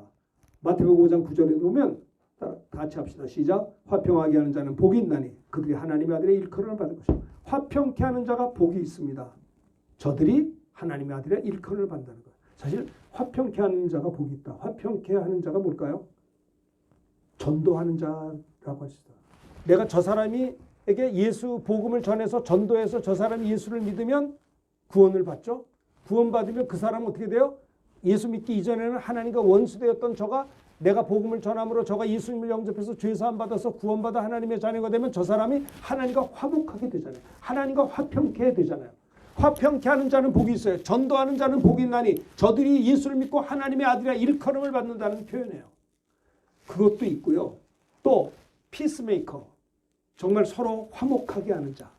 마태복음 5장 9절에 보면 다 같이 합시다. 시작. 화평하게 하는 자는 복이 있나니 그들이 하나님의 아들의 일컬음을 받을 것이다. 화평케 하는 자가 복이 있습니다. 저들이 하나님의 아들의 일컬음을 받는다는 거예요. 사실 화평케 하는 자가 복이 있다. 화평케 하는 자가 뭘까요? 전도하는 자라고 하시다. 내가 저 사람에게 예수 복음을 전해서 전도해서 저 사람이 예수를 믿으면 구원을 받죠. 구원받으면 그 사람은 어떻게 돼요? 예수 믿기 이전에는 하나님과 원수되었던 저가 내가 복음을 전함으로 저가 예수님을 영접해서 죄사함 받아서 구원받아 하나님의 자녀가 되면 저 사람이 하나님과 화목하게 되잖아요. 하나님과 화평케 되잖아요. 화평케 하는 자는 복이 있어요. 전도하는 자는 복이 있나니 저들이 예수를 믿고 하나님의 아들이라 일컬음을 받는다는 표현이에요. 그것도 있고요. 또 피스메이커, 정말 서로 화목하게 하는 자.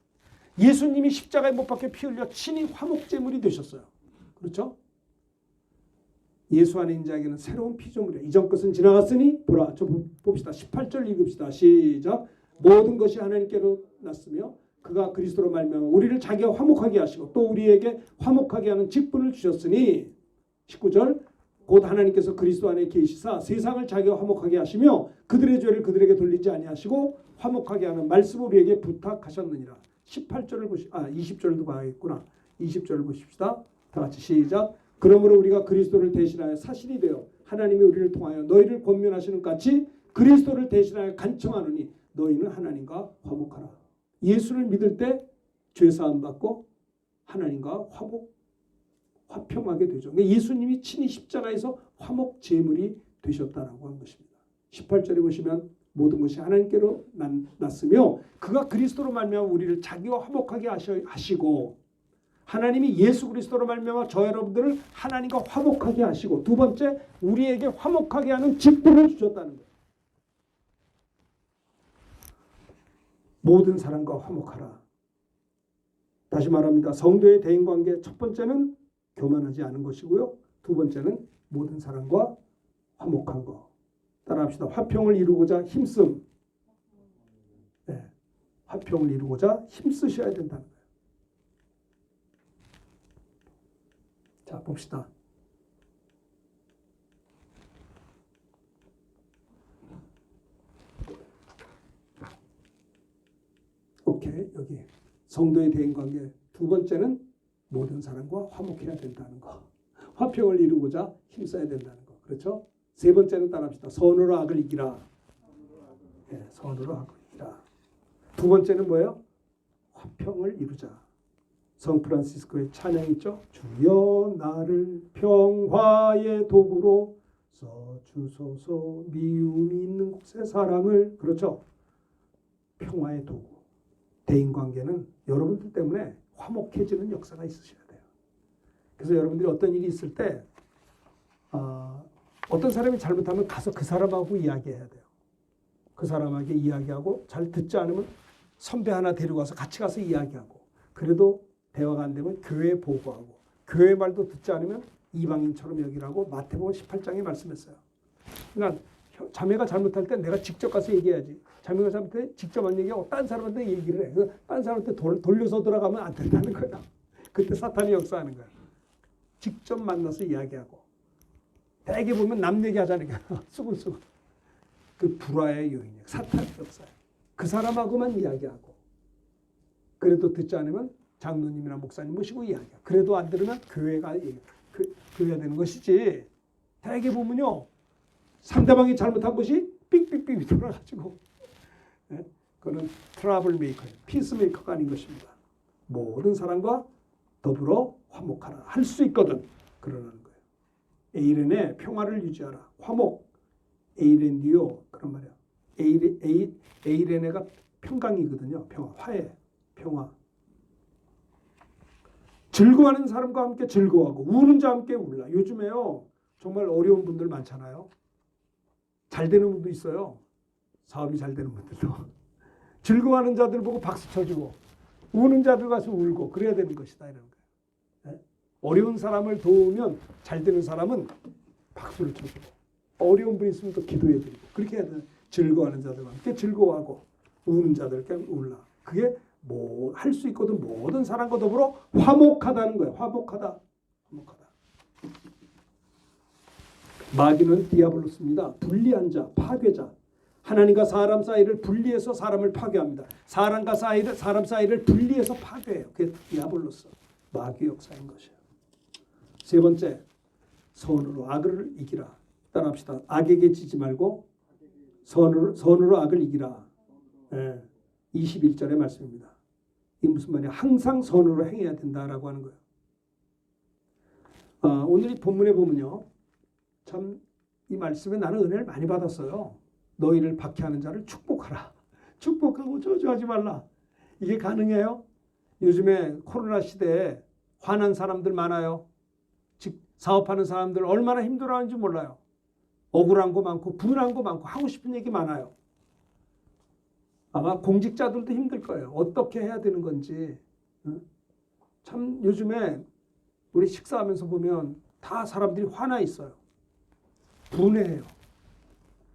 예수님이 십자가에 못 박혀 피 흘려 친히 화목제물이 되셨어요. 그렇죠? 예수 안에 있는 자에게는 새로운 피조물이에요. 이전 것은 지나갔으니 보라. 봅시다. 18절 읽읍시다. 시작. 모든 것이 하나님께로 났으며 그가 그리스도로 말미암아 우리를 자기와 화목하게 하시고 또 우리에게 화목하게 하는 직분을 주셨으니 19절 곧 하나님께서 그리스도 안에 계시사 세상을 자기와 화목하게 하시며 그들의 죄를 그들에게 돌리지 아니하시고 화목하게 하는 말씀을 우리에게 부탁하셨느니라. 18절을 20절도 봐야겠구나. 20절을 보십시다. 다 같이 시작. 그러므로 우리가 그리스도를 대신하여 사실이 되어 하나님이 우리를 통하여 너희를 권면하시는 것 같이 그리스도를 대신하여 간청하노니 너희는 하나님과 화목하라. 예수를 믿을 때 죄사함 받고 하나님과 화평하게 되죠. 예수님이 친히 십자가에서 화목 제물이 되셨다라고 한 것입니다. 18절에 보시면 모든 것이 하나님께로 났으며 그가 그리스도로 말미암아 우리를 자기와 화목하게 하시고 하나님이 예수 그리스도로 말미암아 저 여러분들을 하나님과 화목하게 하시고 두 번째 우리에게 화목하게 하는 직분을 주셨다는 거예요. 모든 사람과 화목하라. 다시 말합니다. 성도의 대인관계 첫 번째는 교만하지 않은 것이고요. 두 번째는 모든 사람과 화목한 것. 따라합시다. 화평을 이루고자 힘씀. 네. 화평을 이루고자 힘쓰셔야 된다는 거예요. 자, 봅시다. 오케이, 여기 성도의 대인관계 두 번째는 모든 사람과 화목해야 된다는 거. 화평을 이루고자 힘써야 된다는 거. 그렇죠? 세 번째는 따라합시다. 선으로 악을 이기라. 네, 선으로 악을 이기라. 두 번째는 뭐예요? 화평을 이루자. 성 프란시스코의 찬양 있죠? 주여 나를 평화의 도구로 써주소서 미움이 있는 곳에 사랑을. 그렇죠? 평화의 도구. 대인관계는 여러분들 때문에 화목해지는 역사가 있으셔야 돼요. 그래서 여러분들이 어떤 일이 있을 때 어떤 사람이 잘못하면 가서 그 사람하고 이야기해야 돼요. 그 사람에게 이야기하고 잘 듣지 않으면 선배 하나 데리고 가서 같이 가서 이야기하고 그래도 대화가 안 되면 교회에 보고하고 교회 말도 듣지 않으면 이방인처럼 여기라고 마태복음 18장에 말씀했어요. 그러니까 자매가 잘못할 때 내가 직접 가서 얘기해야지. 자매가 잘못할 때 직접 안 얘기하고 딴 사람한테 얘기를 해. 딴 사람한테 돌려서 들어가면 안 된다는 거예요. 그때 사탄이 역사하는 거예요. 직접 만나서 이야기하고. 대개 보면 남 얘기하자는 게 수근수근. 그 불화의 요인이에요. 사탄의 역사예요. 그 사람하고만 이야기하고. 그래도 듣지 않으면 장로님이나 목사님 모시고 이야기하고. 그래도 안 들으면 교회가 교회가 되는 것이지. 대개 보면요. 상대방이 잘못한 것이 삑삑삑 돌아가지고 그거는 트러블 메이커예요. 피스 메이커가 아닌 것입니다. 모든 사람과 더불어 화목하라. 할 수 있거든. 그러는 거예요. 에이렌의 평화를 유지하라. 화목. 에이렌디오. 그런 말이야. 에이렌에가 평강이거든요. 평화. 화해. 평화. 즐거워하는 사람과 함께 즐거워하고 우는 자와 함께 울라. 요즘에요. 정말 어려운 분들 많잖아요. 잘 되는 분도 있어요. 사업이 잘 되는 분들도. 즐거워하는 자들 보고 박수 쳐주고 우는 자들 가서 울고 그래야 되는 것이다. 이런 거예요. 어려운 사람을 도우면 잘 되는 사람은 박수를 쳐주고 어려운 분이 있으면 또 기도해드리고 그렇게 해야 돼요. 즐거워하는 자들과 함께 즐거워하고 우는 자들과 울라. 그게 뭐 할 수 있거든. 모든 사람과 더불어 화목하다는 거예요. 화목하다. 화목하다. 마귀는 디아블로스입니다. 불리한 자, 파괴자. 하나님과 사람 사이를 분리해서 사람을 파괴합니다. 사람과 사람 사이를 분리해서 파괴해요. 그게 디아블로스, 마귀 역사인 것이에요. 세 번째, 선으로 악을 이기라. 따라합시다. 악에게 지지 말고 선으로 악을 이기라. 21절의 말씀입니다. 이 무슨 말이야? 항상 선으로 행해야 된다라고 하는 거예요. 오늘 이 본문에 보면요. 참 이 말씀에 나는 은혜를 많이 받았어요. 너희를 박해하는 자를 축복하라. 축복하고 저주하지 말라. 이게 가능해요? 요즘에 코로나 시대에 화난 사람들 많아요. 즉 사업하는 사람들 얼마나 힘들어하는지 몰라요. 억울한 거 많고 분한 거 많고 하고 싶은 얘기 많아요. 아마 공직자들도 힘들 거예요. 어떻게 해야 되는 건지. 참 요즘에 우리 식사하면서 보면 다 사람들이 화나 있어요. 분해해요.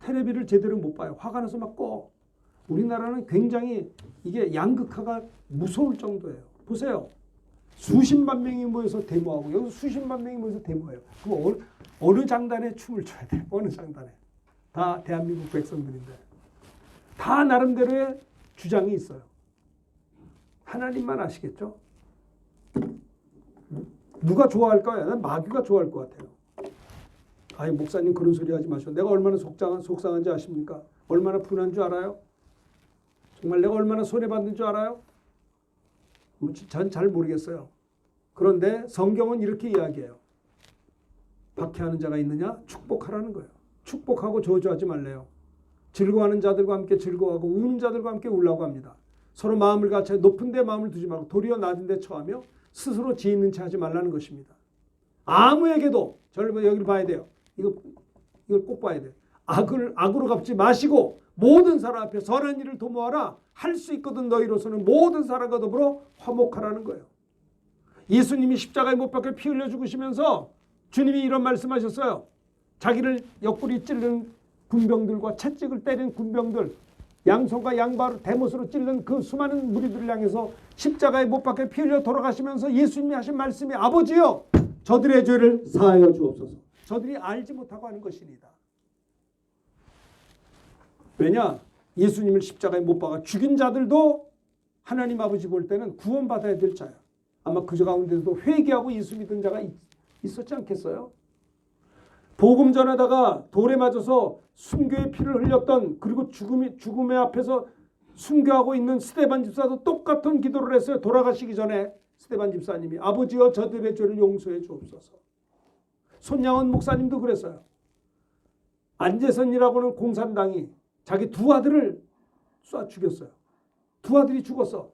텔레비를 제대로 못 봐요. 화가 나서 막 꺼. 우리나라는 굉장히 이게 양극화가 무서울 정도예요. 보세요. 수십만 명이 모여서 데모하고 여기서 수십만 명이 모여서 데모해요. 그럼 어느 장단에 춤을 춰야 돼? 어느 장단에? 다 대한민국 백성들인데 다 나름대로의 주장이 있어요. 하나님만 아시겠죠? 누가 좋아할까요? 난 마귀가 좋아할 것 같아요. 아이 목사님 그런 소리 하지 마시오. 내가 얼마나 속상한지 아십니까? 얼마나 분한 줄 알아요? 정말 내가 얼마나 손해받는 줄 알아요? 전 잘 모르겠어요. 그런데 성경은 이렇게 이야기해요. 박해하는 자가 있느냐? 축복하라는 거예요. 축복하고 저주하지 말래요. 즐거워하는 자들과 함께 즐거워하고 우는 자들과 함께 울라고 합니다. 서로 마음을 같이 높은 데 마음을 두지 말고 도리어 낮은 데 처하며 스스로 지혜 있는 채 하지 말라는 것입니다. 아무에게도 여기를 봐야 돼요. 이걸 꼭 봐야 돼요. 악으로 갚지 마시고 모든 사람 앞에 선한 일을 도모하라. 할 수 있거든 너희로서는 모든 사람과 더불어 화목하라는 거예요. 예수님이 십자가에 못 박혀 피 흘려 죽으시면서 주님이 이런 말씀하셨어요. 자기를 옆구리 찌르는 군병들과 채찍을 때리는 군병들, 양손과 양발을 대못으로 찔른 그 수많은 무리들을 향해서 십자가에 못 박혀 피 흘려 돌아가시면서 예수님이 하신 말씀이 아버지여 저들의 죄를 사하여 주옵소서. 저들이 알지 못하고 하는 것이니이다. 왜냐? 예수님을 십자가에 못 박아 죽인 자들도 하나님 아버지 볼 때는 구원받아야 될 자야. 아마 그 가운데서도 회개하고 예수 믿은 자가 있었지 않겠어요? 복음 전하다가 돌에 맞아서 순교의 피를 흘렸던 그리고 죽음의 앞에서 순교하고 있는 스데반 집사도 똑같은 기도를 했어요. 돌아가시기 전에 스데반 집사님이 아버지여 저들의 죄를 용서해 주옵소서. 손양원 목사님도 그랬어요. 안재선이라고는 공산당이 자기 두 아들을 쏴 죽였어요. 두 아들이 죽었어.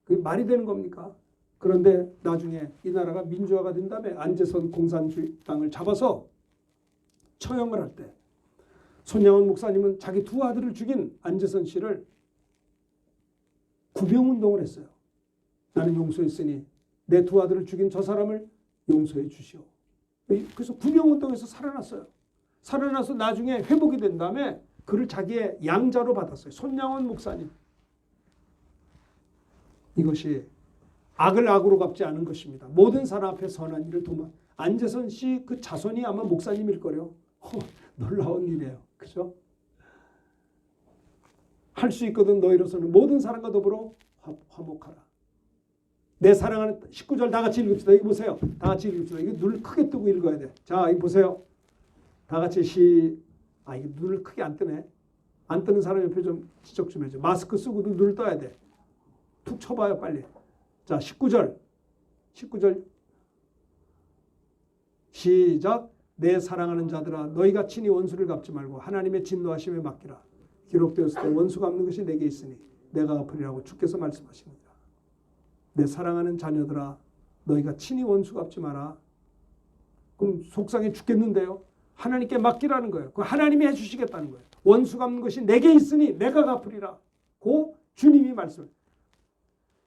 그게 말이 되는 겁니까? 그런데 나중에 이 나라가 민주화가 된 다음에 안재선 공산주의당을 잡아서 처형을 할 때 손양원 목사님은 자기 두 아들을 죽인 안재선 씨를 구병운동을 했어요. 나는 용서했으니 내 두 아들을 죽인 저 사람을 용서해 주시오. 그래서 구병운동에서 살아났어요. 살아나서 나중에 회복이 된 다음에 그를 자기의 양자로 받았어요. 손양원 목사님. 이것이 악을 악으로 갚지 않은 것입니다. 모든 사람 앞에 선한 일을 도마. 안재선 씨 그 자손이 아마 목사님일 거래요. 놀라운 일이에요. 그죠? 할 수 있거든 너희로서는 모든 사람과 더불어 화목하라. 내 사랑하는 19절 다 같이 읽읍시다. 이거 보세요. 다 같이 읽읍시다. 이거 눈을 크게 뜨고 읽어야 돼. 자, 이거 보세요. 다 같이 이게 눈을 크게 안 뜨네. 안 뜨는 사람 옆에 좀 지적 좀 해줘. 마스크 쓰고도 눈을 떠야 돼. 툭 쳐봐요, 빨리. 자, 19절 시작. 내 사랑하는 자들아 너희가 친히 원수를 갚지 말고 하나님의 진노하심에 맡기라. 기록되었을 때 원수 갚는 것이 내게 있으니 내가 갚으리라고 주께서 말씀하십니다. 내 사랑하는 자녀들아 너희가 친히 원수 갚지 마라. 그럼 속상해 죽겠는데요. 하나님께 맡기라는 거예요. 그 하나님이 해주시겠다는 거예요. 원수 갚는 것이 내게 있으니 내가 갚으리라. 고 주님이 말씀.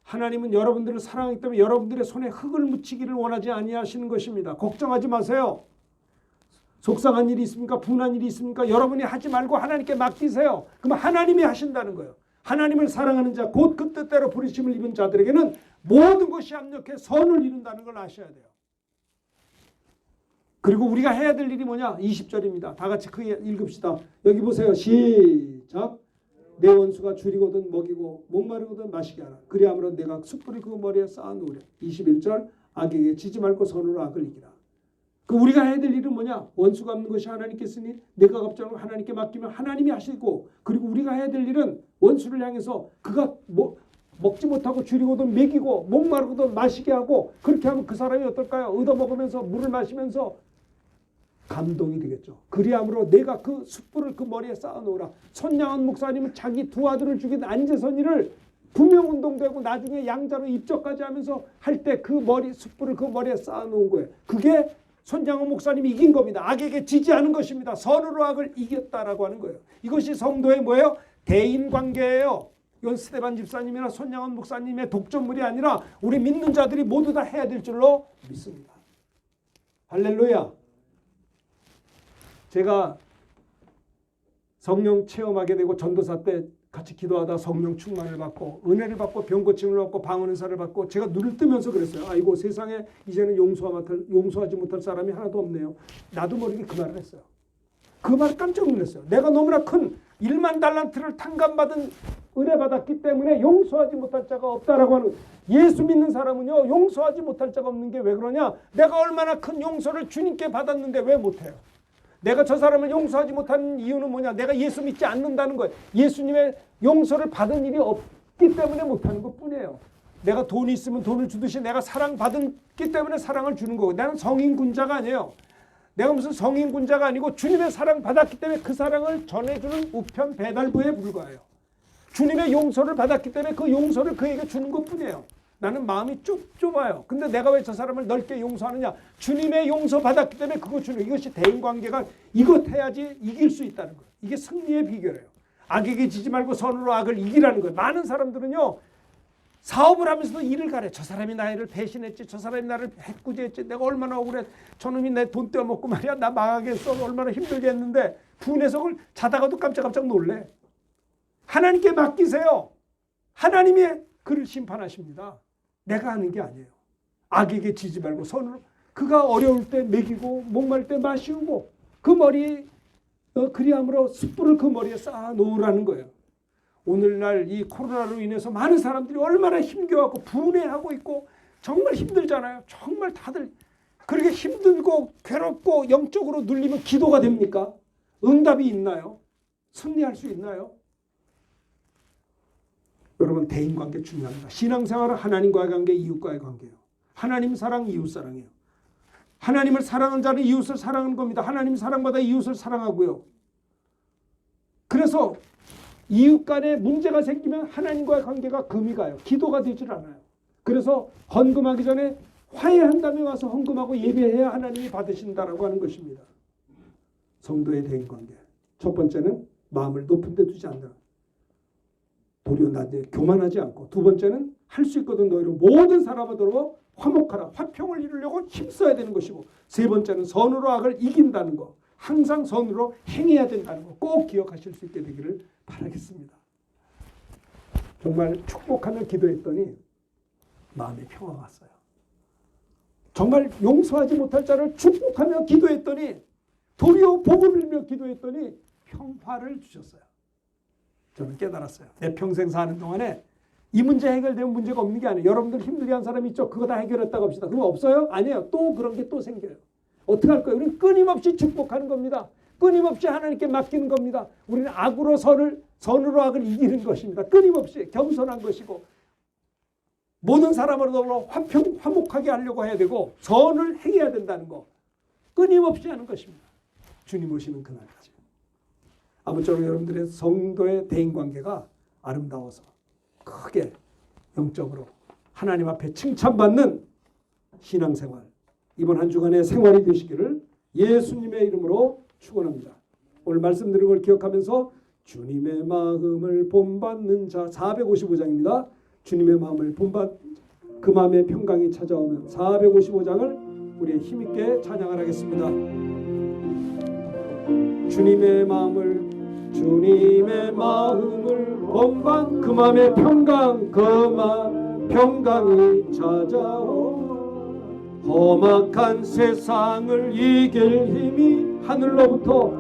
하나님은 여러분들을 사랑하기 때문에 여러분들의 손에 흙을 묻히기를 원하지 아니하시는 것입니다. 걱정하지 마세요. 속상한 일이 있습니까? 분한 일이 있습니까? 여러분이 하지 말고 하나님께 맡기세요. 그러면 하나님이 하신다는 거예요. 하나님을 사랑하는 자, 곧 그 뜻대로 부르심을 입은 자들에게는 모든 것이 합력해 선을 이룬다는 걸 아셔야 돼요. 그리고 우리가 해야 될 일이 뭐냐? 20절입니다. 다 같이 크게 읽읍시다. 여기 보세요. 시작. 내 원수가 줄이거든 먹이고 목마르거든 마시게 하라. 그리함으로 내가 숯불이 그 머리에 쌓아놓으려. 21절. 악에게 지지 말고 선으로 악을 이기라. 그 우리가 해야 될 일은 뭐냐? 원수 갚는 것이 하나님께 있으니 내가 갚지 않고 하나님께 맡기면 하나님이 하시고, 그리고 우리가 해야 될 일은 원수를 향해서 그가 먹지 못하고 줄이고든 먹이고 목마르고든 마시게 하고, 그렇게 하면 그 사람이 어떨까요? 얻어먹으면서 물을 마시면서 감동이 되겠죠. 그리함으로 내가 그 숯불을 그 머리에 쌓아놓으라. 손양원 목사님은 자기 두 아들을 죽인 안재선이를 구명운동되고 나중에 양자로 입적까지 하면서 할 때 그 숯불을 그 머리에 쌓아놓은 거예요. 그게 손양원 목사님이 이긴 겁니다. 악에게 지지 않은 것입니다. 선으로 악을 이겼다라고 하는 거예요. 이것이 성도의 뭐예요? 대인관계예요. 이건 스데반 집사님이나 손양원 목사님의 독점물이 아니라 우리 믿는 자들이 모두 다 해야 될 줄로 믿습니다. 할렐루야. 제가 성령 체험하게 되고 전도사 때 같이 기도하다 성령 충만을 받고 은혜를 받고 병 고침을 받고 방언 은사를 받고 제가 눈을 뜨면서 그랬어요. 아이고 세상에 이제는 용서하지 못할 사람이 하나도 없네요. 나도 모르게 그 말을 했어요. 그 말 깜짝 놀랐어요. 내가 너무나 큰 1만 달란트를 탕감받은 은혜 받았기 때문에 용서하지 못할 자가 없다라고 하는, 예수 믿는 사람은요 용서하지 못할 자가 없는 게 왜 그러냐? 내가 얼마나 큰 용서를 주님께 받았는데 왜 못해요? 내가 저 사람을 용서하지 못하는 이유는 뭐냐? 내가 예수 믿지 않는다는 거예요. 예수님의 용서를 받은 일이 없기 때문에 못하는 것뿐이에요. 내가 돈이 있으면 돈을 주듯이 내가 사랑받았기 때문에 사랑을 주는 거고, 나는 성인군자가 아니에요. 내가 무슨 성인군자가 아니고 주님의 사랑 받았기 때문에 그 사랑을 전해주는 우편 배달부에 불과해요. 주님의 용서를 받았기 때문에 그 용서를 그에게 주는 것뿐이에요. 나는 마음이 좁아요. 근데 내가 왜 저 사람을 넓게 용서하느냐? 주님의 용서 받았기 때문에 그거 주는, 이것이 대인관계가 이것 해야지 이길 수 있다는 거예요. 이게 승리의 비결이에요. 악에게 지지 말고 선으로 악을 이기라는 거예요. 많은 사람들은요 사업을 하면서도 일을 가래. 저 사람이 나를 배신했지, 저 사람이 나를 해꾸지했지, 내가 얼마나 억울해, 저놈이 내 돈 떼어먹고 말이야 나 망하게 했어, 얼마나 힘들게 했는데 분해서 그걸 자다가도 깜짝깜짝 놀래. 하나님께 맡기세요. 하나님이 그를 심판하십니다. 내가 하는 게 아니에요. 악에게 지지 말고 선으로, 그가 어려울 때 먹이고 목마를 때 마시우고 그 머리 그리함으로 숯불을 그 머리에 쌓아 놓으라는 거예요. 오늘날 이 코로나로 인해서 많은 사람들이 얼마나 힘겨워하고 분해하고 있고 정말 힘들잖아요. 정말 다들 그렇게 힘들고 괴롭고 영적으로 눌리면 기도가 됩니까? 응답이 있나요? 승리할 수 있나요? 여러분, 대인관계 중요합니다. 신앙생활은 하나님과의 관계, 이웃과의 관계예요. 하나님 사랑, 이웃 사랑이에요. 하나님을 사랑하는 자는 이웃을 사랑하는 겁니다. 하나님 사랑받아 이웃을 사랑하고요. 그래서 이웃 간에 문제가 생기면 하나님과의 관계가 금이 가요. 기도가 되질 않아요. 그래서 헌금하기 전에 화해한 다음에 와서 헌금하고 예배해야 하나님이 받으신다라고 하는 것입니다. 성도의 대인관계. 첫 번째는 마음을 높은 데 두지 않는다. 도리어 낮에 교만하지 않고, 두 번째는 할 수 있거든 너희로 모든 사람으로 화목하라. 화평을 이루려고 힘써야 되는 것이고, 세 번째는 선으로 악을 이긴다는 것. 항상 선으로 행해야 된다는 거 꼭 기억하실 수 있게 되기를 바라겠습니다. 정말 축복하며 기도했더니 마음에 평화가 왔어요. 정말 용서하지 못할 자를 축복하며 기도했더니, 도리어 복을 빌며 기도했더니 평화를 주셨어요. 저는 깨달았어요. 내 평생 사는 동안에 이 문제 해결되면 문제가 없는 게 아니에요. 여러분들 힘들게 한 사람이 있죠? 그거 다 해결했다고 합시다. 그럼 없어요? 아니에요. 또 그런 게 또 생겨요. 어떻게 할 거예요? 우리는 끊임없이 축복하는 겁니다. 끊임없이 하나님께 맡기는 겁니다. 우리는 악으로 선으로 악을 이기는 것입니다. 끊임없이 겸손한 것이고, 모든 사람으로 화목하게 하려고 해야 되고, 선을 행해야 된다는 거 끊임없이 하는 것입니다. 주님 오시는 그날까지. 아무쪼록 여러분들의 성도의 대인관계가 아름다워서 크게 영적으로 하나님 앞에 칭찬받는 신앙생활, 이번 한 주간의 생활이 되시기를 예수님의 이름으로 축원합니다. 오늘 말씀드린 걸 기억하면서 주님의 마음을 본받는 자, 455장입니다. 주님의 마음을 본받, 그 마음의 평강이 찾아오면 455장을 우리 힘있게 찬양을 하겠습니다. 주님의 마음을 본받, 그 마음의 평강, 평강이 찾아오. 험악한 세상을 이길 힘이 하늘로부터